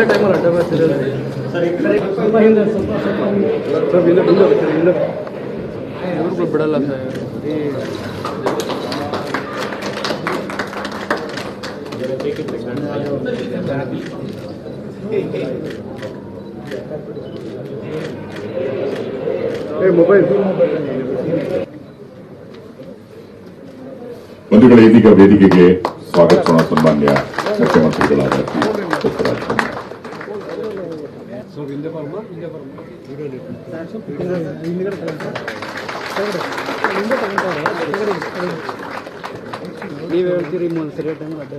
ಟೈಮಲ್ಲಿ ಅಡ್ಡ ಬರ್ತಿರಲ್ಲ ಇವ್ರಿಗೂ ಬಿಡಲ್ಲ ಸರ್. ಮೊಬೈಲ್ ಬಂಧುಗಳೇ, ಇದೀಗ ವೇದಿಕೆಗೆ ಸ್ವಾಗತಿಸೋಣ ಸನ್ಮಾನ್ಯ ಮುಖ್ಯಮಂತ್ರಿಗಳಾದ ನೀವು ಹೇಳ್ತೀರಿ ಸರಿಯಾದ ಟೈಮ್ ಅಡ್ಡ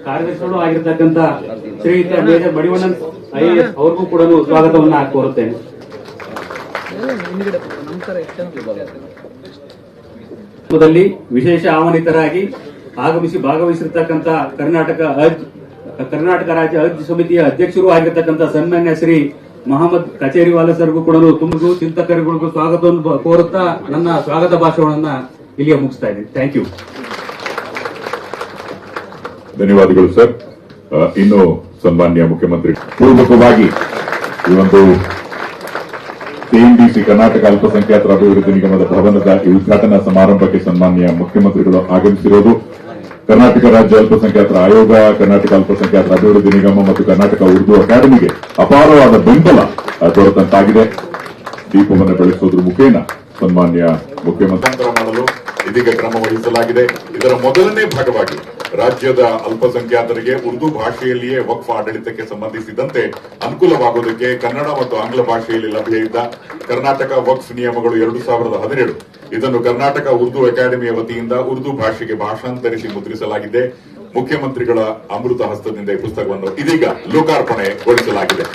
ಕಾರ್ಯದರ್ಶಿಗಳು ಆಗಿರ್ತಕ್ಕಂಥ ಶ್ರೀಯುತ ಮೇಜರ್ ಮಡಿವಣ್ಣನ್ IAS ಅವ್ರಿಗೂ ಕೂಡ ಸ್ವಾಗತವನ್ನ ಕೋರುತ್ತೇನೆ. ವಿಶೇಷ ಆಹ್ವಾನಿತರಾಗಿ ಆಗಮಿಸಿ ಭಾಗವಹಿಸಿರ್ತಕ್ಕಂಥ ಕರ್ನಾಟಕ ರಾಜ್ಯ ಹಜ್ ಸಮಿತಿಯ ಅಧ್ಯಕ್ಷರು ಆಗಿರ್ತಕ್ಕಂಥ ಸನ್ಮಾನ್ಯ ಶ್ರೀ ಮಹಮ್ಮದ್ ಕಚೇರಿವಾಲ ಸರ್ಗೂ ಕೂಡ ತುಂಬಗೂ ಚಿಂತಕರಿಗಳಿಗೂ ಸ್ವಾಗತವನ್ನು ಕೋರುತ್ತಾ ನನ್ನ ಸ್ವಾಗತ ಭಾಷಣವನ್ನ ಇಲ್ಲಿಗೆ ಮುಗಿಸ್ತಾ ಇದ್ದೀನಿ. Thank you. ಧನ್ಯವಾದಗಳು ಸರ್. ಇನ್ನು ಸನ್ಮಾನ್ಯ ಮುಖ್ಯಮಂತ್ರಿ ಪೂರ್ವಕವಾಗಿ ಈ ಒಂದು KMDC ಕರ್ನಾಟಕ ಅಲ್ಪಸಂಖ್ಯಾತರ ಅಭಿವೃದ್ಧಿ ನಿಗಮದ ಭವನದ ಈ ಉದ್ಘಾಟನಾ ಸಮಾರಂಭಕ್ಕೆ ಸನ್ಮಾನ್ಯ ಮುಖ್ಯಮಂತ್ರಿಗಳು ಆಗಮಿಸಿರುವುದು ಕರ್ನಾಟಕ ರಾಜ್ಯ ಅಲ್ಪಸಂಖ್ಯಾತರ ಆಯೋಗ, ಕರ್ನಾಟಕ ಅಲ್ಪಸಂಖ್ಯಾತರ ಅಭಿವೃದ್ಧಿ ನಿಗಮ ಮತ್ತು ಕರ್ನಾಟಕ ಉರ್ದು ಅಕಾಡೆಮಿಗೆ ಅಪಾರವಾದ ಬೆಂಬಲ ದೊರೆತಂತಾಗಿದೆ. ದೀಪವನ್ನು ಬೆಳೆಸುವುದರ ಮುಖೇನ ಸನ್ಮಾನ್ಯ ಮುಖ್ಯಮಂತ್ರಿ ಮಾಡಲು ಇದೀಗ ಕ್ರಮ ವಹಿಸಲಾಗಿದೆ. ಇದರ ಮೊದಲನೇ ಭಾಗವಾಗಿ ರಾಜ್ಯದ ಅಲ್ಪಸಂಖ್ಯಾತರಿಗೆ ಉರ್ದು ಭಾಷೆಯಲ್ಲಿಯೇ ವಕ್ಫ್ ಆಡಳಿತಕ್ಕೆ ಸಂಬಂಧಿಸಿದಂತೆ ಅನುಕೂಲವಾಗುವುದಕ್ಕೆ ಕನ್ನಡ ಮತ್ತು ಆಂಗ್ಲ ಭಾಷೆಯಲ್ಲಿ ಲಭ್ಯ ಇದ್ದ ಕರ್ನಾಟಕ ವಕ್ಫ್ ನಿಯಮಗಳು 2017 ಇದನ್ನು ಕರ್ನಾಟಕ ಉರ್ದು ಅಕಾಡೆಮಿಯ ವತಿಯಿಂದ ಉರ್ದು ಭಾಷೆಗೆ ಭಾಷಾಂತರಿಸಿ ಮುದ್ರಿಸಲಾಗಿದೆ. ಮುಖ್ಯಮಂತ್ರಿಗಳ ಅಮೃತ ಹಸ್ತದಿಂದ ಈ ಪುಸ್ತಕವನ್ನು ಇದೀಗ ಲೋಕಾರ್ಪಣೆಗೊಳಿಸಲಾಗಿದೆ.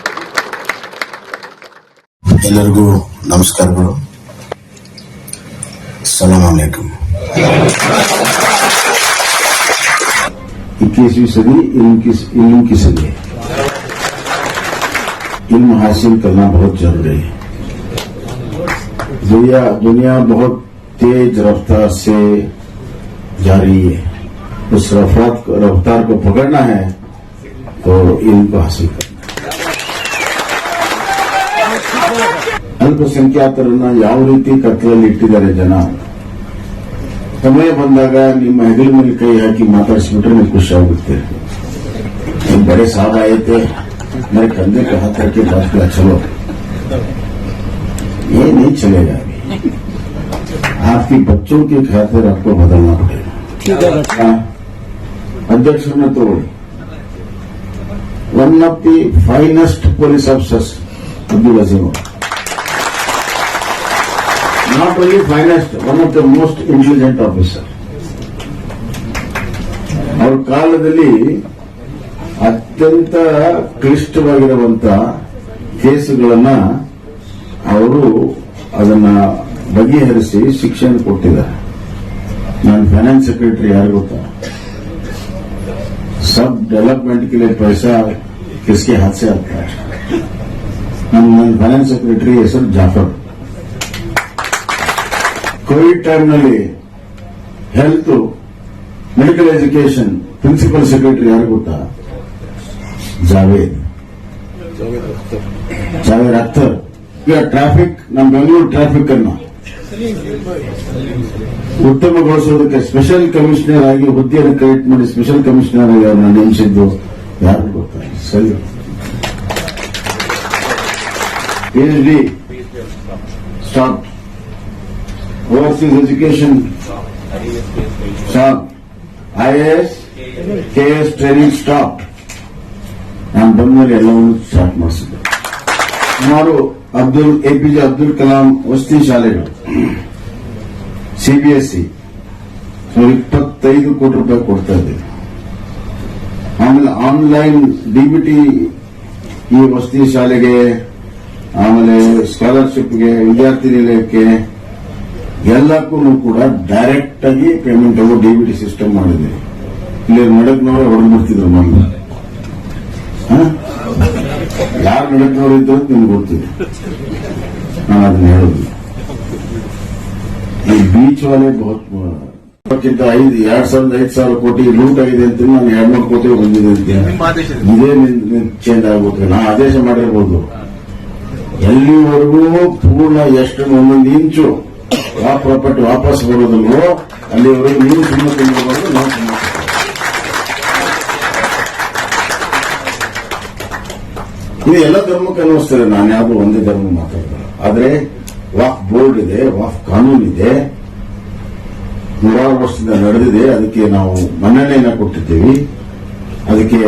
ಎಲ್ಲರಿಗೂ ನಮಸ್ಕಾರಗಳು. ಸಲಾಮ್ ಅಲೈಕುಂ. 21वीं सदी इल्म की सदी है. इल्म हासिल करना बहुत जरूरी है. दुनिया बहुत तेज रफ्तार से जा रही है. उस रफ्तार को पकड़ना है तो इल्म को हासिल करना. ಅಲ್ಪಸಂಖ್ಯಾತರನ್ನ ಯಾವ ರೀತಿ ಕತ್ತಲಲ್ಲಿ ಇಟ್ಟಿದ್ದಾರೆ ಜನ. ಸಮಯ ಬಂದಾಗ ನಿಮ್ಮ ಹೆಗಲ ಮೇಲೆ ಕೈ ಹಾಕಿ ಮಾತಾಡಿಸ್ಬಿಟ್ರೆ ನೀವು ಖುಷಿ ಆಗುತ್ತೆ. बड़े साहब आए थे, मेरे कंधे पे हाथ रख के बात किया, चलो ये नहीं चलेगा. अभी आपकी बच्चों की खातिर आपको बदलना पड़ेगा. अध्यक्ष ने तो one of the finest police officers Abdul Azim, not only finest, one of the most intelligent officer. ಅವ್ರ ಕಾಲದಲ್ಲಿ ಅತ್ಯಂತ ಕ್ಲಿಷ್ಟವಾಗಿರುವಂತಹ ಕೇಸುಗಳನ್ನ ಅವರು ಅದನ್ನ ಬಗೆಹರಿಸಿ ಶಿಕ್ಷಣ ಕೊಟ್ಟಿದ್ದಾರೆ. ನಾನು ಫೈನಾನ್ಸ್ ಸೆಕ್ರೆಟರಿ ಯಾರು ಗೊತ್ತಾ? सब डेवलपमेंट के लिए पैसा किसके हाथ से आता है? ನನ್ನ ಫೈನಾನ್ಸ್ ಸೆಕ್ರೆಟರಿ ಹೆಸರು ಜಾಫರ್. ಕೋವಿಡ್ ಟೈಮ್ನಲ್ಲಿ health medical education principal secretary ಯಾರು ಗೊತ್ತಾ? ಜಾವೇದ್ ಅಖ್ತರ್. ಈಗ ಟ್ರಾಫಿಕ್, ನಮ್ಮ ಬೆಂಗಳೂರು ಟ್ರಾಫಿಕ್ ಅನ್ನು ಉತ್ತಮಗೊಳಿಸೋದಕ್ಕೆ ಸ್ಪೆಷಲ್ ಕಮಿಷನರ್ ಆಗಿ ಹುದ್ದೆಯನ್ನು ಕ್ರಿಯೇಟ್ ಮಾಡಿ ಸ್ಪೆಷಲ್ ಕಮಿಷನರ್ ಆಗಿ ಅವ್ರನ್ನ ನೇಮಿಸಿದ್ದು ಯಾರು ಗೊತ್ತಾ? ಸರಿ. PhD stop. Overseas education stop. IAS KS training stop. ನಾನು ಬಂದ್ಮೇಲೆ ಎಲ್ಲವನ್ನೂ ಸ್ಟಾರ್ಟ್ ಮಾಡಿಸಿದ್ದೆ. ಸುಮಾರು APJ ಅಬ್ದುಲ್ ಕಲಾಂ ವಸತಿ ಶಾಲೆಗಳು, CBSE 25 ಕೋಟಿ ರೂಪಾಯಿ ಕೊಡ್ತಾ ಇದ್ದೀವಿ. ಆಮೇಲೆ ಆನ್ಲೈನ್ DBT ಈ ವಸತಿ ಶಾಲೆಗೆ, ಆಮೇಲೆ ಸ್ಕಾಲರ್ಶಿಪ್ಗೆ, ವಿದ್ಯಾರ್ಥಿ ನಿಲಯಕ್ಕೆ ಎಲ್ಲಕ್ಕೂ ಕೂಡ ಡೈರೆಕ್ಟ್ ಆಗಿ ಪೇಮೆಂಟ್ ಆಗೋ ಡಿಬಿಟಿ ಸಿಸ್ಟಮ್ ಮಾಡಿದ್ದೀವಿ. ಇಲ್ಲಿ ನಡಕ್ನವರೇ ಹೊಡೆದ್ಬಿಡ್ತಿದ್ರು ಮೊದಲು. ಯಾರು ನಡಕ್ನವರು ಇದ್ರು ಅಂತ ನಿಮ್ಗೆ ಗೊತ್ತಿದೆ, ನಾನು ಅದನ್ನ ಹೇಳೋದಿಲ್ಲ. ಈ ಬೀಚ್ ವಾಲೆ ಬಹುಕ್ಕಿಂತ 2,500 ಕೋಟಿ ಲೂಟ್ ಆಗಿದೆ ಅಂತ ನಾನು 200 ಕೋಟಿ ಬಂದಿದೆ ಅಂತ ಇದೇ ಚೇಂಜ್ ಆಗ್ಬೇಕು. ನಾ ಆದೇಶ ಮಾಡಿರ್ಬೋದು. ಎಲ್ಲಿವರೆಗೂ ಪೂರ್ಣ ಎಷ್ಟು ಒಂದೊಂದು ಇಂಚು ಆ ಪ್ರಾಪರ್ಟಿ ವಾಪಸ್ ಬರೋದಲ್ವೋ ಅಲ್ಲಿವರೆಗೂ ನೀವು ಸುಮ್ಮನೆ ತಿನ್ನಬಾರ್ದು, ನಾವು ಸುಮ್ಮನೆ. ಇದು ಎಲ್ಲ ಧರ್ಮಕ್ಕೆ ಅನ್ವಯಿಸ್ತಾರೆ. ನಾನು ಯಾವುದು ಒಂದೇ ಧರ್ಮ ಮಾತಾಡ್ತಾರೆ. ಆದ್ರೆ ವಾಕ್ ಬೋರ್ಡ್ ಇದೆ, ವಾಕ್ ಕಾನೂನು ಇದೆ, 100 ವರ್ಷದಿಂದ ನಡೆದಿದೆ. ಅದಕ್ಕೆ ನಾವು ಮನ್ನಣೆಯನ್ನ ಕೊಟ್ಟಿದ್ದೀವಿ. ಅದಕ್ಕೆ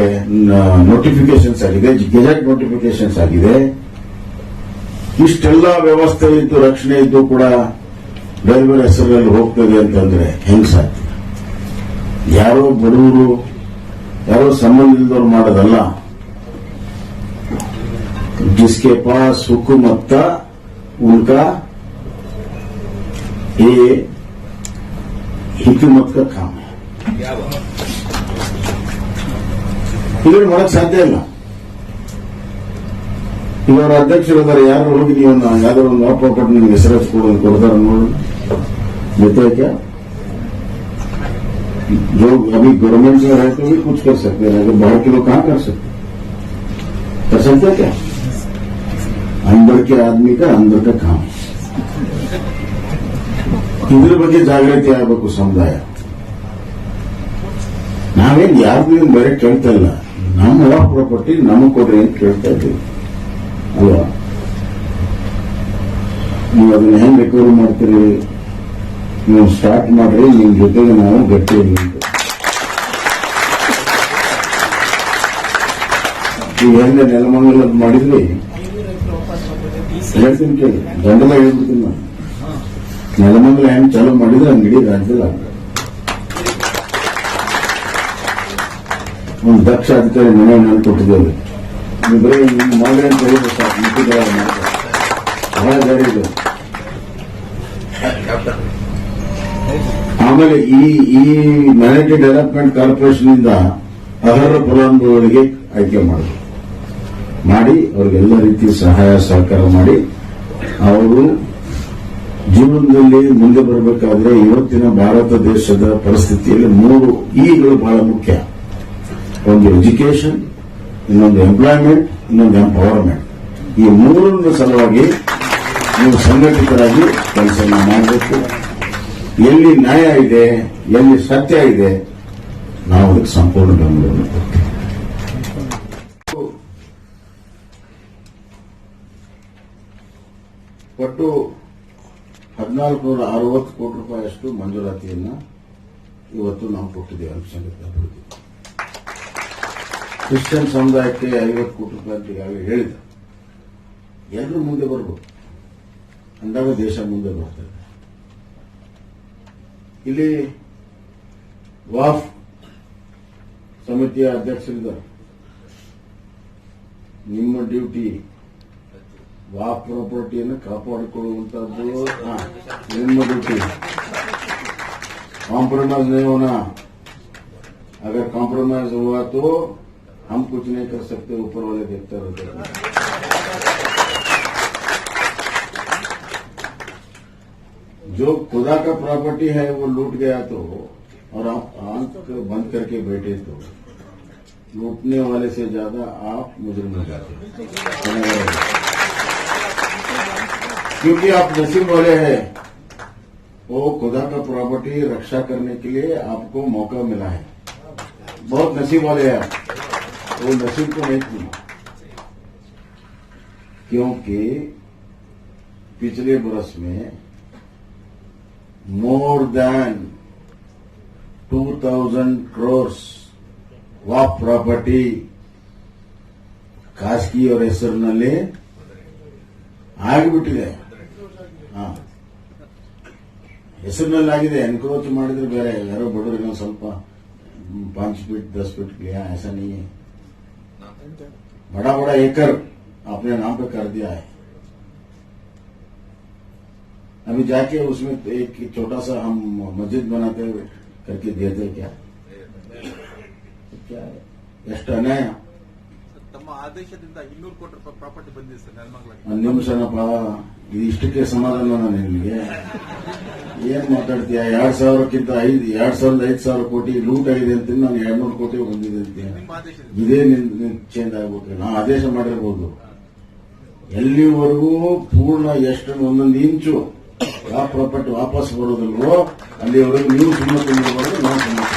ನೋಟಿಫಿಕೇಶನ್ಸ್ ಆಗಿದೆ, ಗೆಜೆಟ್ ನೋಟಿಫಿಕೇಶನ್ಸ್ ಆಗಿದೆ. ಇಷ್ಟೆಲ್ಲ ವ್ಯವಸ್ಥೆ ಇದ್ದು, ರಕ್ಷಣೆ ಇದ್ದು ಕೂಡ ಬೇರೆ ಬೇರೆ ಹೆಸರಲ್ಲಿ ಹೋಗ್ತದೆ ಅಂತಂದ್ರೆ ಹೆಂಗ್ ಸಾಧ್ಯ? ಯಾರೋ ಬಡವರು, ಯಾರೋ ಸಂಬಂಧ ಇಲ್ಲದವ್ರು ಮಾಡೋದಲ್ಲ. जिसके पास हुकूमत था उनका ये हिकूमत का काम है. ಇದನ್ನು ಮಾಡಕ್ ಸಾಧ್ಯ ಇಲ್ಲ. ಇವರ ಅಧ್ಯಕ್ಷರಿದ್ದಾರೆ, ಯಾರು ಹೋಗಿ ನೀವು ಯಾವ್ದಾದ್ರು ಒಂದು ಪ್ರಾಪರ್ಟಿ ನಿಮ್ಗೆ ಹೆಸರು ಕೊಡ್ತಾರೆ ನೋಡಿ, ಗೊತ್ತಾಯ್ತಾ? जो अभी गवर्नमेंट में है तो भी कुछ कर सकते हैं, अगर बाहर के लोग कहाँ कर सकते क्या? अंदर के आदमी का अंदर का काम. ಇದ್ರ ಬಗ್ಗೆ ಜಾಗೃತಿ ಆಗಬೇಕು ಸಮುದಾಯ. ನಾವೇನ್ ಯಾರಿಗೂ ಬೇರೆ ಕೇಳ್ತಾ ಇಲ್ಲ. ನಮ್ಮ ಪ್ರಾಪರ್ಟಿ ನಮಗೆ ಕೊಡ್ರಿ ಅಂತ ಕೇಳ್ತಾ ಇದ್ದೀವಿ ಅಲ್ವಾ? ನೀವು ಅದನ್ನ ಹೆಂಗ್ ರಿಕವರಿ ಮಾಡ್ತೀರಿ? ನೀವು ಸ್ಟಾರ್ಟ್ ಮಾಡ್ರಿ, ನಿಮ್ ಜೊತೆಗೆ ನಾವು ಗಟ್ಟಿ ಅಂತ. ಈಗ ಹೆಂಗ ನೆಲಮಂಗಲ ಮಾಡಿದ್ರಿ ಹೇಳ್ತೀನಿ ಕೇಳಿ, ದಂಡದ ಹೇಳ್ಬಿಡ್ತೀನಿ ನಾನು. ನೆಲಮಂಗಲ ಹೆಂಗ್ ಚಾಲೂ ಮಾಡಿದ್ರೆ ಹಂಗೆ ಇಡೀ ರಾಜ್ಯದಲ್ಲಿ ಆಗ್ತದೆ. ಒಂದು ದಕ್ಷ ಅಧಿಕಾರಿ ಮನೆ ನಾನು ಕೊಟ್ಟಿದ್ದೇವೆ. ನೀವು ಬರೀ ನಿಮ್ಮ ಮಾಡಿ ಅಂತ ಹೇಳಿದ್ರೆ ಸಾಕು, ಮಿಕ್ಕಿದ ಬಹಳ ದಾರಿ ಇದೆ. ಆಮೇಲೆ ಈ ಮ್ಯಾನೇಜ್ ಡೆವಲಪ್ಮೆಂಟ್ ಕಾರ್ಪೊರೇಷನ್ ಇಂದ ಅರ್ಹ ಫಲಾನುಭವಿಗಳಿಗೆ ಆಯ್ಕೆ ಮಾಡಿ ಅವ್ರಿಗೆಲ್ಲ ರೀತಿಯ ಸಹಾಯ ಸಹಕಾರ ಮಾಡಿ ಅವರು ಜೀವನದಲ್ಲಿ ಮುಂದೆ ಬರಬೇಕಾದ್ರೆ ಇವತ್ತಿನ ಭಾರತ ದೇಶದ ಪರಿಸ್ಥಿತಿಯಲ್ಲಿ 3 ಇಗಳು ಬಹಳ ಮುಖ್ಯ. ಒಂದು ಎಜುಕೇಶನ್, ಇನ್ನೊಂದು ಎಂಪ್ಲಾಯ್ಮೆಂಟ್, ಇನ್ನೊಂದು ಎಂಪವರ್ಮೆಂಟ್. ಈ 3 ಸಲುವಾಗಿ ನೀವು ಸಂಘಟಿತರಾಗಿ ಕೆಲಸ ಮಾಡಬೇಕು. ಎಲ್ಲಿ ನ್ಯಾಯ ಇದೆ, ಎಲ್ಲಿ ಸತ್ಯ ಇದೆ, ನಾವು ಅದಕ್ಕೆ ಸಂಪೂರ್ಣ ಬೆಂಬಲವನ್ನು ಕೊಡ್ತೀವಿ. ಒಟ್ಟು 1460 ಕೋಟಿ ರೂಪಾಯಿಯಷ್ಟು ಮಂಜೂರಾತಿಯನ್ನ ಇವತ್ತು ನಾವು ಕೊಟ್ಟಿದ್ದೇವೆ ಅಲ್ಪಸಂಖ್ಯಾತ ಅಭಿವೃದ್ಧಿ. ಕ್ರಿಶ್ಚಿಯನ್ ಸಮುದಾಯಕ್ಕೆ 50 ಕೋಟಿ ರೂಪಾಯಿ ಅಂತ ಈಗಾಗಲೇ ಹೇಳಿದೆ. ಎಲ್ಲರೂ ಮುಂದೆ ಬರಬೇಕು ಅಂದಾಗ ದೇಶ ಮುಂದೆ ಬರ್ತದೆ. ಇಲ್ಲಿ ವಾಫ್ ಸಮಿತಿಯ ಅಧ್ಯಕ್ಷರಿದ್ದಾರೆ. ನಿಮ್ಮ ಡ್ಯೂಟಿ ವಾಫ್ ಪ್ರಾಪರ್ಟಿಯನ್ನು ಕಾಪಾಡಿಕೊಳ್ಳುವಂತದ್ದು ನಿಮ್ಮ ಡ್ಯೂಟಿ. कॉम्प्रोमाइज नहीं होना. अगर कॉम्प्रोमाइज हुआ तो हम कुछ नहीं कर सकते, ऊपर वाले देखते रहते हैं. जो खुदा का प्रॉपर्टी है वो लूट गया तो, और आप आंख बंद करके बैठे तो लूटने वाले से ज्यादा आप मुजरिम हो जाते, क्योंकि आप नसीब वाले हैं. वो खुदा का प्रॉपर्टी रक्षा करने के लिए आपको मौका मिला है. बहुत नसीब वाले हैं. वो नसीब को नहीं चुना, क्योंकि पिछले बरस में मोर देन 2000 crores वाफ ಪ್ರಾಪರ್ಟಿ ಖಾಸಗಿಯವರ ಹೆಸರಿನಲ್ಲಿ ಆಗಿಬಿಟ್ಟಿದೆ. ಹೆಸರಿನಲ್ಲಿ ಆಗಿದೆ. ಎನ್ಕ್ರೋಚ್ ಮಾಡಿದ್ರೆ ಬೇರೆ, ಯಾರೋ ಬಡವರಿಗೆ ಸ್ವಲ್ಪ 5 फीट 10 फीट लिया, ऐसा नहीं है. बड़ा बड़ा एकड़ अपने नाम पे कर दिया है। अभी जाके उसमें एक छोटा सा हम मस्जिद बनाते करके दिए थे क्या क्या है ಎಷ್ಟು ಅನ್ಯಾಯ ತಮ್ಮ ಆದೇಶದಿಂದ 200 ಕೋಟಿ ರೂಪಾಯಿ ಪ್ರಾಪರ್ಟಿ ಬಂದಿದೆ ಸರ್ ನೆಲಮಂಗಲಕ್ಕೆ. ಒಂದು ನಿಮಿಷನಪ್ಪ, ಇದಿಷ್ಟಕ್ಕೆ ಸಮಾಧಾನ ನಿಮಗೆ ಏನ್ ಮಾತಾಡ್ತೀಯ? 2,500 ಕೋಟಿ ಲೂಟ್ ಆಗಿದೆ ಅಂತ ನಾನು 200 ಕೋಟಿ ಬಂದಿದೆ ಅಂತ ನಿಮ್ಮ ಆದೇಶದಿಂದ ಇದೇ ನಿನ್ ಚೇಂಜ್ ಆಗ್ಬೇಕು. ನಾ ಆದೇಶ ಮಾಡಿರ್ಬೋದು, ಎಲ್ಲಿವರೆಗೂ ಪೂರ್ಣ ಎಷ್ಟು ಒಂದೊಂದು ಇಂಚು ಯಾವ ಪ್ರಾಪರ್ಟಿ ವಾಪಸ್ ಬರೋದಿಲ್ವೋ ಅಲ್ಲಿವರೆಗೂ ನೀವು ಸುಮ್ಮನೆ ತುಂಬಿರ್ಬಾರ್ದು, ನಾವು ಸುಮ್ಮನೆ.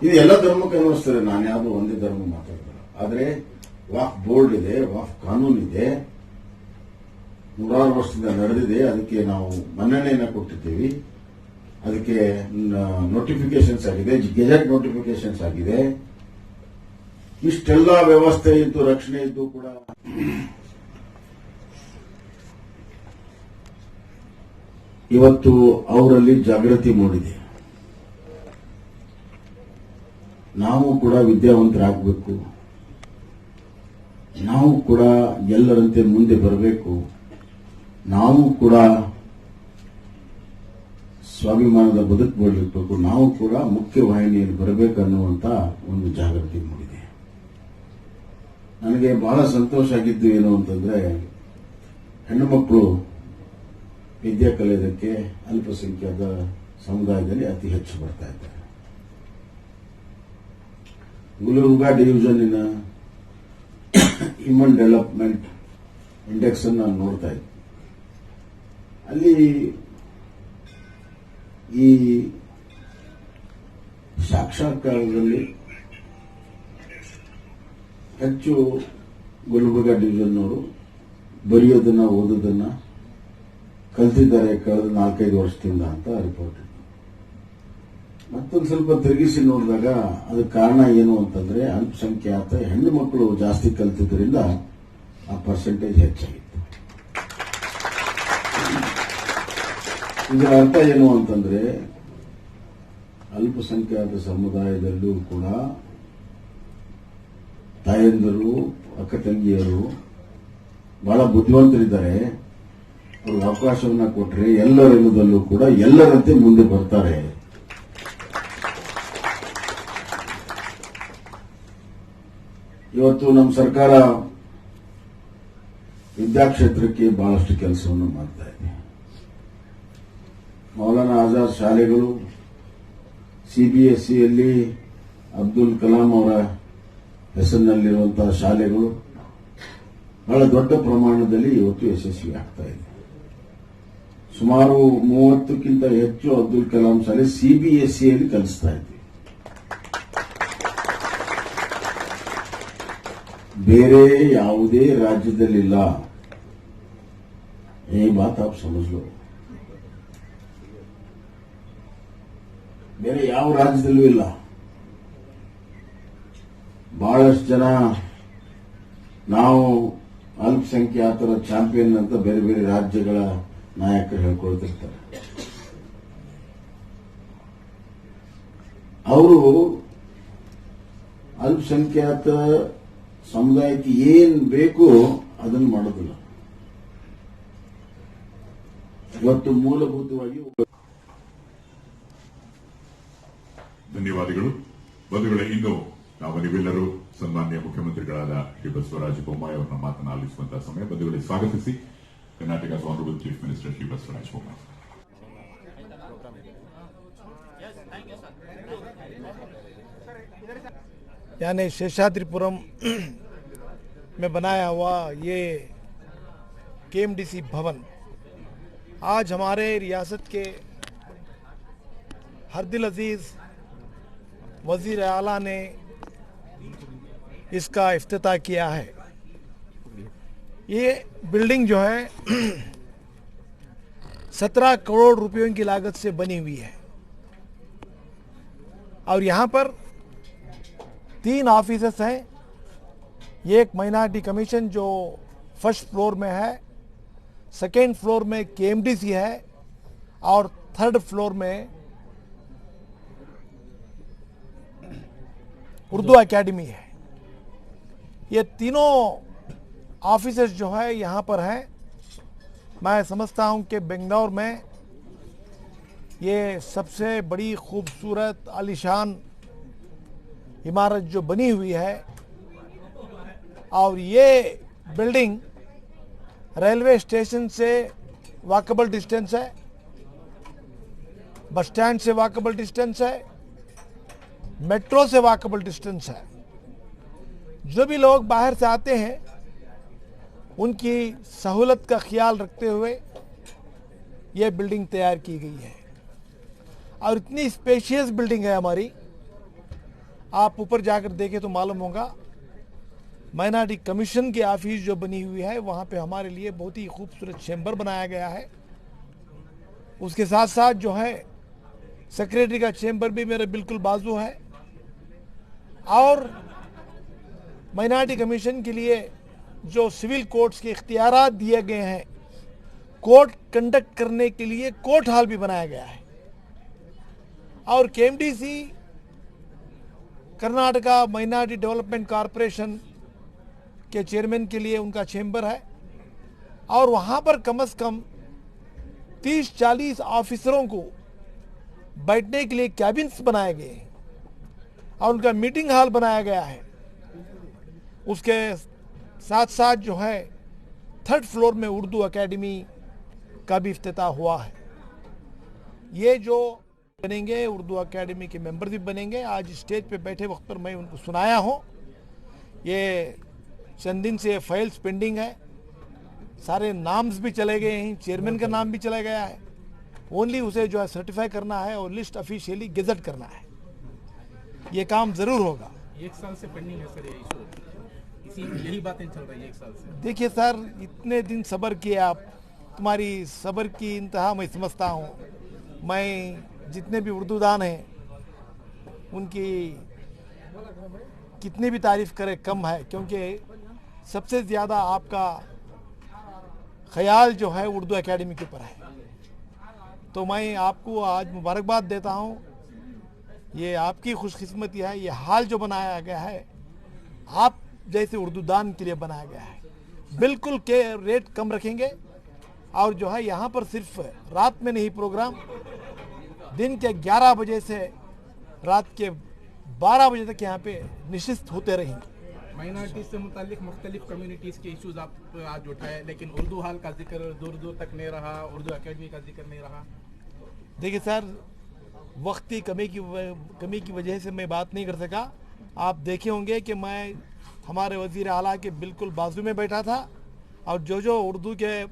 ಇದು ಎಲ್ಲ ಧರ್ಮಕ್ಕೆ ಅನಿಸ್ತದೆ, ನಾನು ಯಾವುದು ಒಂದೇ ಧರ್ಮ ಮಾತಾಡ್ತಾರೆ. ಆದ್ರೆ ವಾಫ್ ಬೋರ್ಡ್ ಇದೆ, ವಾಫ್ ಕಾನೂನು ಇದೆ, 100 ವರ್ಷದಿಂದ ನಡೆದಿದೆ. ಅದಕ್ಕೆ ನಾವು ಮನ್ನಣೆಯನ್ನ ಕೊಟ್ಟಿದ್ದೀವಿ. ಅದಕ್ಕೆ ನೋಟಿಫಿಕೇಶನ್ಸ್ ಆಗಿದೆ, ಗೆಜೆಟ್ ನೋಟಿಫಿಕೇಶನ್ಸ್ ಆಗಿದೆ. ಇಷ್ಟೆಲ್ಲ ವ್ಯವಸ್ಥೆ ಇದ್ದು ರಕ್ಷಣೆ ಇದ್ದು ಕೂಡ ಇವತ್ತು ಅವರಲ್ಲಿ ಜಾಗೃತಿ ಮೂಡಿದೆ. ನಾವು ಕೂಡ ವಿದ್ಯಾವಂತರಾಗಬೇಕು, ನಾವು ಕೂಡ ಎಲ್ಲರಂತೆ ಮುಂದೆ ಬರಬೇಕು, ನಾವು ಕೂಡ ಸ್ವಾಭಿಮಾನದ ಬದುಕು ಬರಬೇಕು, ನಾವು ಕೂಡ ಮುಖ್ಯವಾಹಿನಿಯಲ್ಲಿ ಬರಬೇಕನ್ನುವಂತ ಒಂದು ಜಾಗೃತಿ ಮೂಡಿದೆ. ನನಗೆ ಬಹಳ ಸಂತೋಷ ಆಗಿದ್ದು ಏನು ಅಂತಂದ್ರೆ, ಹೆಣ್ಣು ಮಕ್ಕಳು ವಿದ್ಯೆ ಕಲಿಯೋದಕ್ಕೆ ಅಲ್ಪಸಂಖ್ಯಾತ ಸಮುದಾಯದಲ್ಲಿ ಅತಿ ಹೆಚ್ಚು ಬರ್ತಾ ಇದ್ದಾರೆ. ಗುಲ್ಬರ್ಗಾ ಡಿವಿಷನ್ನಿನ ಹ್ಯೂಮನ್ ಡೆವಲಪ್ಮೆಂಟ್ ಇಂಡೆಕ್ಸ್ ಅನ್ನು ನಾನು ನೋಡ್ತಾ ಇದ್ದೆ. ಅಲ್ಲಿ ಈ ಸಾಕ್ಷಾತ್ಕಾರದಲ್ಲಿ ಹೆಚ್ಚು ಗುಲ್ಬರ್ಗಾ ಡಿವಿಷನ್ನವರು ಬರೆಯೋದನ್ನ ಓದೋದನ್ನ ಕಲ್ತಿದ್ದಾರೆ ಕಳೆದ 4-5 ವರ್ಷದಿಂದ ಅಂತ ರಿಪೋರ್ಟ್. ಮತ್ತೊಂದು ಸ್ವಲ್ಪ ತಿರುಗಿಸಿ ನೋಡಿದಾಗ ಅದಕ್ಕೆ ಕಾರಣ ಏನು ಅಂತಂದ್ರೆ, ಅಲ್ಪಸಂಖ್ಯಾತ ಹೆಣ್ಣು ಮಕ್ಕಳು ಜಾಸ್ತಿ ಕಲ್ತಿದ್ದರಿಂದ ಆ ಪರ್ಸೆಂಟೇಜ್ ಹೆಚ್ಚಾಗಿತ್ತು. ಇದರ ಅರ್ಥ ಏನು ಅಂತಂದ್ರೆ, ಅಲ್ಪಸಂಖ್ಯಾತ ಸಮುದಾಯದಲ್ಲೂ ಕೂಡ ತಾಯಂದಿರು, ಅಕ್ಕ ತಂಗಿಯರು ಬಹಳ ಬುದ್ಧಿವಂತರಿದ್ದಾರೆ. ಅವ್ರಿಗೆ ಅವಕಾಶವನ್ನ ಕೊಟ್ಟರೆ ಎಲ್ಲ ರಂಗದಲ್ಲೂ ಕೂಡ ಎಲ್ಲರಂತೆ ಮುಂದೆ ಬರ್ತಾರೆ. ಇವತ್ತು ನಮ್ಮ ಸರ್ಕಾರ ವಿದ್ಯಾಕ್ಷೇತ್ರಕ್ಕೆ ಬಹಳಷ್ಟು ಕೆಲಸವನ್ನು ಮಾಡ್ತಾ ಇದೆ. ಮೌಲಾನಾ ಆಜಾದ್ ಶಾಲೆಗಳು, ಸಿಬಿಎಸ್ಇಯಲ್ಲಿ ಅಬ್ದುಲ್ ಕಲಾಂ ಅವರ ಹೆಸರಿನಲ್ಲಿರುವಂತಹ ಶಾಲೆಗಳು ಬಹಳ ದೊಡ್ಡ ಪ್ರಮಾಣದಲ್ಲಿ ಇವತ್ತು ಯಶಸ್ವಿ ಆಗ್ತಾ ಇದೆ. ಸುಮಾರು 30ಕ್ಕಿಂತ ಹೆಚ್ಚು ಅಬ್ದುಲ್ ಕಲಾಂ ಶಾಲೆ ಸಿಬಿಎಸ್ಇಯಲ್ಲಿ ಕಲಿಸ್ತಾ ಇದ್ವಿ. ಬೇರೆ ಯಾವುದೇ ರಾಜ್ಯದಲ್ಲಿಲ್ಲ. ये बात आप समझ लो. ಬೇರೆ ಯಾವ ರಾಜ್ಯದಲ್ಲೂ ಇಲ್ಲ. ಬಹಳಷ್ಟು ಜನ ನಾವು ಅಲ್ಪಸಂಖ್ಯಾತರ ಚಾಂಪಿಯನ್ ಅಂತ ಬೇರೆ ಬೇರೆ ರಾಜ್ಯಗಳ ನಾಯಕರು ಹೇಳ್ಕೊಳ್ತಿರ್ತಾರೆ. ಅವರು ಅಲ್ಪಸಂಖ್ಯಾತ ಸಮುದಾಯಕ್ಕೆ ಏನ್ ಬೇಕು ಅದನ್ನು ಮಾಡೋದಿಲ್ಲ. ಇವತ್ತು ಮೂಲಭೂತವಾಗಿ ಧನ್ಯವಾದಗಳು ಬಂಧುಗಳೇ. ಇನ್ನು ನಾವು ನೀವೆಲ್ಲರೂ ಸನ್ಮಾನ್ಯ ಮುಖ್ಯಮಂತ್ರಿಗಳಾದ ಶ್ರೀ ಬಸವರಾಜ ಬೊಮ್ಮಾಯಿ ಅವರನ್ನ ಮಾತನಾಡಿಸುವಂತಹ ಸಮಯ. ಬಂಧುಗಳಿಗೆ ಸ್ವಾಗತಿಸಿ Karnataka honourable chief minister Shri Basavaraj Bommai. यानी शेषाद्रिपुरम में बनाया हुआ ये केएमडीसी भवन आज हमारे रियासत के हरदिल अजीज वजीर आला ने इसका इफ्तिताह किया है। ये बिल्डिंग जो है 17 करोड़ रुपयों की लागत से बनी हुई है और यहाँ पर 3 ऑफिसेस हैं। एक माइनॉरिटी कमीशन जो फर्स्ट फ्लोर में है, सेकेंड फ्लोर में केएमडीसी है और थर्ड फ्लोर में उर्दू एकेडमी है। ये तीनों ऑफिसेस जो है यहाँ पर हैं। मैं समझता हूँ कि बेंगलोर में ये सबसे बड़ी खूबसूरत आलीशान इमारत जो बनी हुई है, और ये बिल्डिंग रेलवे स्टेशन से वॉकेबल डिस्टेंस है, बस स्टैंड से वॉकेबल डिस्टेंस है, मेट्रो से वॉकेबल डिस्टेंस है। जो भी लोग बाहर से आते हैं उनकी सहूलत का ख्याल रखते हुए ये बिल्डिंग तैयार की गई है। और इतनी स्पेशियस बिल्डिंग है हमारी, आप ऊपर जाकर देखें तो मालूम होगा। माइनॉरिटी कमीशन की ऑफिस जो बनी हुई है वहाँ पे हमारे लिए बहुत ही खूबसूरत चैम्बर बनाया गया है। उसके साथ साथ जो है सेक्रेटरी का चैम्बर भी मेरे बिल्कुल बाजू है। और माइनॉरिटी कमीशन के लिए जो सिविल कोर्ट्स के इख्तियारात दिए गए हैं, कोर्ट कंडक्ट करने के लिए कोर्ट हॉल भी बनाया गया है। और केएमडीसी कर्नाटका माइनॉरिटी डेवलपमेंट कॉरपोरेशन के चेयरमैन के लिए उनका चैम्बर है। और वहाँ पर कम से कम 30-40 ऑफिसरों को बैठने के लिए कैबिन्स बनाए गए हैं और उनका मीटिंग हॉल बनाया गया है। उसके साथ साथ जो है 3rd फ्लोर में उर्दू एकेडमी का भी इफ्तिताह हुआ है। ये जो बनेंगे उर्दू एकेडमी के मेंबर भी बनेंगे। आज स्टेज पे बैठे वक्त पर मैं उनको सुनाया हूँ। ये चंद दिन से फाइल्स पेंडिंग है, सारे नाम्स भी चले गए हैं, चेयरमैन का नाम भी चला गया है। ओनली उसे जो है सर्टिफाई करना है और लिस्ट ऑफिशियली गेजेट करना है। ये काम जरूर होगा। 1 साल से पेंडिंग है सर ये इशू, यही बातें चल रही है 1 साल से। देखिए सर, इतने दिन सब्र किए आप, तुम्हारी सब्र की इंतहा मैं समझता हूँ। मैं जितने भी उर्दू दान हैं उनकी कितनी भी तारीफ करे कम है, क्योंकि सबसे ज़्यादा आपका ख्याल जो है उर्दू एकेडमी के ऊपर है। तो मैं आपको आज मुबारकबाद देता हूँ। ये आपकी खुशकिस्मती है। ये हाल जो बनाया गया है आप जैसे उर्दू दान के लिए बनाया गया है। बिल्कुल के रेट कम रखेंगे और जो है यहाँ पर सिर्फ रात में नहीं, प्रोग्राम दिन के 11 बजे से रात के 12 बजे तक यहाँ पे निश्चित होते रहेंगे। माइनॉरिटी से मुतालिक मुख्तलिफ कम्युनिटीज़ के इश्यूज आप आज उठाए, लेकिन उर्दू हाल का जिक्र दूर दूर तक नहीं रहा, उर्दू एकेडमी का जिक्र नहीं रहा। देखिए सर, वक्ती कमी की वजह से मैं बात नहीं कर सका। आप देखे होंगे कि मैं हमारे वज़ीर आला के बिल्कुल बाजू में बैठा था और जो उर्दू के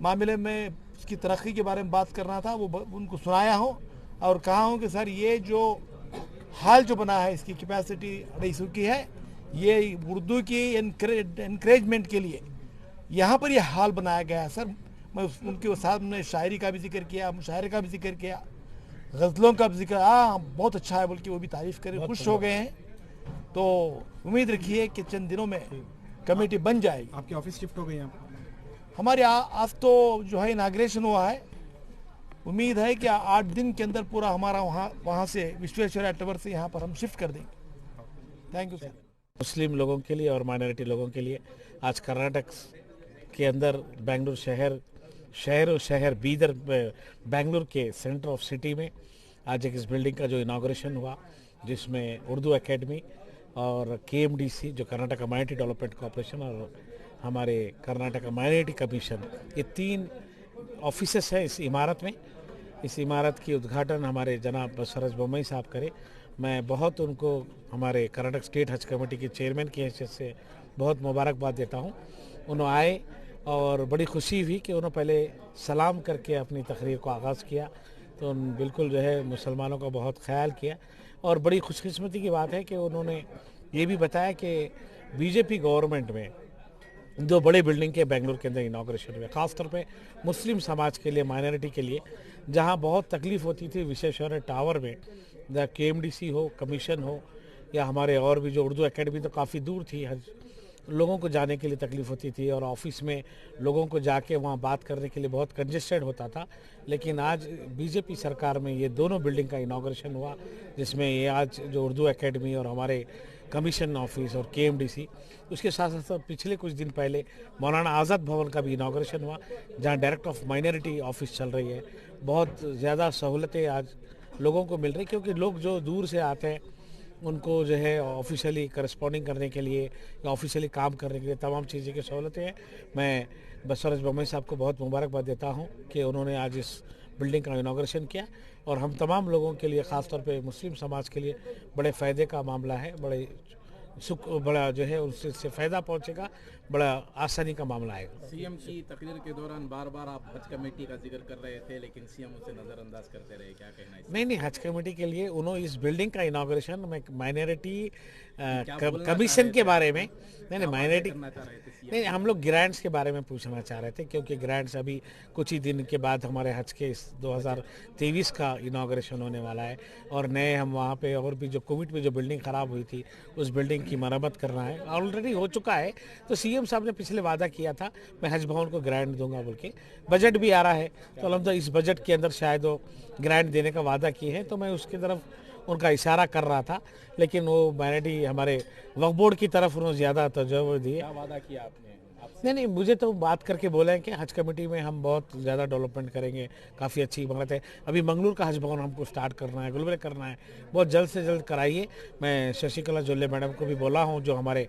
मामले में उसकी तरक्की के बारे में बात करना था वो उनको सुनाया हूँ और कहा हूँ कि सर ये जो हाल जो बना है इसकी कैपेसिटी 250 की है। ये उर्दू की इनकरेजमेंट के लिए यहाँ पर यह हाल बनाया गया है। सर मैं उनके सामने शायरी का भी जिक्र किया, मुशायरे का भी जिक्र किया, गज़लों का भी जिक्र। बहुत अच्छा है, बल्कि वो भी तारीफ़ करे, खुश हो गए हैं। तो उम्मीद रखिए कि चंद दिनों में कमेटी बन जाएगी। आपकी ऑफिस शिफ्ट हो गई है? हमारे आज तो जो है इनाग्रेशन हुआ है। उम्मीद है कि 8 दिन के अंदर पूरा हमारा वहाँ से विश्वेश्वरैया टावर से यहाँ पर हम शिफ्ट कर देंगे। Thank you sir. मुस्लिम लोगों के लिए और माइनॉरिटी लोगों के लिए आज कर्नाटक के अंदर बेंगलुरु शहर बीदर बेंगलुरु के सेंटर ऑफ सिटी में आज एक इस बिल्डिंग का जो इनाग्रेशन हुआ, जिसमें उर्दू एकेडमी और केएमडीसी जो कर्नाटक माइनॉरिटी डेवलपमेंट कॉर्पोरेशन और हमारे कर्नाटक माइनॉरिटी कमीशन, ये 3 ऑफिसेस हैं इस इमारत में। इस इमारत की उद्घाटन हमारे जनाब बसवराज बोम्मई साहब करे। मैं बहुत उनको हमारे कर्नाटक स्टेट हज कमेटी के चेयरमैन की हैसियत से बहुत मुबारकबाद देता हूँ। उन्होंने आए और बड़ी खुशी हुई कि उन्होंने पहले सलाम करके अपनी तकरीर को आगाज़ किया। तो बिल्कुल जो है मुसलमानों का बहुत ख्याल किया और बड़ी खुशकिस्मती की बात है कि उन्होंने ये भी बताया कि बीजेपी गवर्नमेंट में 2 बड़े बिल्डिंग के बेंगलुरु के अंदर इनाग्रेशन हुए, ख़ासतौर पे मुस्लिम समाज के लिए, माइनॉरिटी के लिए, जहां बहुत तकलीफ़ होती थी विश्वेश्वरैया टावर में, जहाँ केएमडीसी हो, कमीशन हो या हमारे और भी जो उर्दू एकेडमी तो काफ़ी दूर थी लोगों को जाने के लिए तकलीफ होती थी और ऑफिस में लोगों को जाके वहाँ बात करने के लिए बहुत कंजेस्टेड होता था। लेकिन आज बीजेपी सरकार में ये दोनों बिल्डिंग का इनॉग्रेशन हुआ, जिसमें ये आज जो उर्दू एकेडमी और हमारे कमीशन ऑफिस और KMDC, उसके साथ साथ पिछले कुछ दिन पहले मौलाना आज़ाद भवन का भी इनॉग्रेशन हुआ, जहाँ डायरेक्टर ऑफ माइनॉरिटी ऑफिस चल रही है। बहुत ज़्यादा सहूलतें आज लोगों को मिल रही, क्योंकि लोग जो दूर से आते हैं उनको जो है ऑफिशियली करस्पॉन्डिंग करने के लिए या ऑफिशियली काम करने के लिए तमाम चीज़ें की सहूलतें हैं। मैं बसवराज बोम्मई साहब को बहुत मुबारकबाद देता हूं कि उन्होंने आज इस बिल्डिंग का इनॉग्रेशन किया, और हम तमाम लोगों के लिए, ख़ास तौर पे मुस्लिम समाज के लिए बड़े फ़ायदे का मामला है। बड़े सुख, बड़ा जो है उससे फ़ायदा पहुंचेगा, बड़ा आसानी का मामला आएगा। सीएम की तकरीर के दौरान बार बार आप हज कमेटी का जिक्र कर रहे थे, लेकिन सीएम उसे नजरअंदाज करते रहे, क्या कहना है? नहीं, हज कमेटी के लिए उन्होंने इस बिल्डिंग का इनाग्रेशन में माइनॉरिटी कमीशन के बारे में नहीं माइनॉरिटी नहीं, हम लोग ग्रांट्स के बारे में पूछना चाह रहे थे, क्योंकि ग्रांट्स अभी कुछ ही दिन के बाद हमारे हज के 2023 का इनाग्रेशन होने वाला है, और नए हम वहाँ पे और भी जो कोविड में जो बिल्डिंग ख़राब हुई थी उस बिल्डिंग की मरम्मत करना है। ऑलरेडी हो चुका है, तो सीएम साहब ने पिछले वादा किया था मैं हज भवन को ग्रांट दूंगा बोल के। बजट भी आ रहा है, तो अलहमदुलिल्लाह इस बजट के अंदर शायद वो ग्रांट देने का वादा किए हैं, तो मैं उसकी तरफ उनका इशारा कर रहा था, लेकिन वो माइनॉरिटी हमारे वक्फ बोर्ड की तरफ उन्होंने ज़्यादा तवज्जो दी है। क्या वादा किया आपने? नहीं, मुझे तो बात करके बोले हैं कि हज कमेटी में हम बहुत ज़्यादा डेवलपमेंट करेंगे, काफ़ी अच्छी बात है। अभी मंगलूर का हज भवन हमको स्टार्ट करना है, गुलबर्गा करना है, बहुत जल्द से जल्द कराइए। मैं शशिकला जोल्ले मैडम को भी बोला हूँ, जो हमारे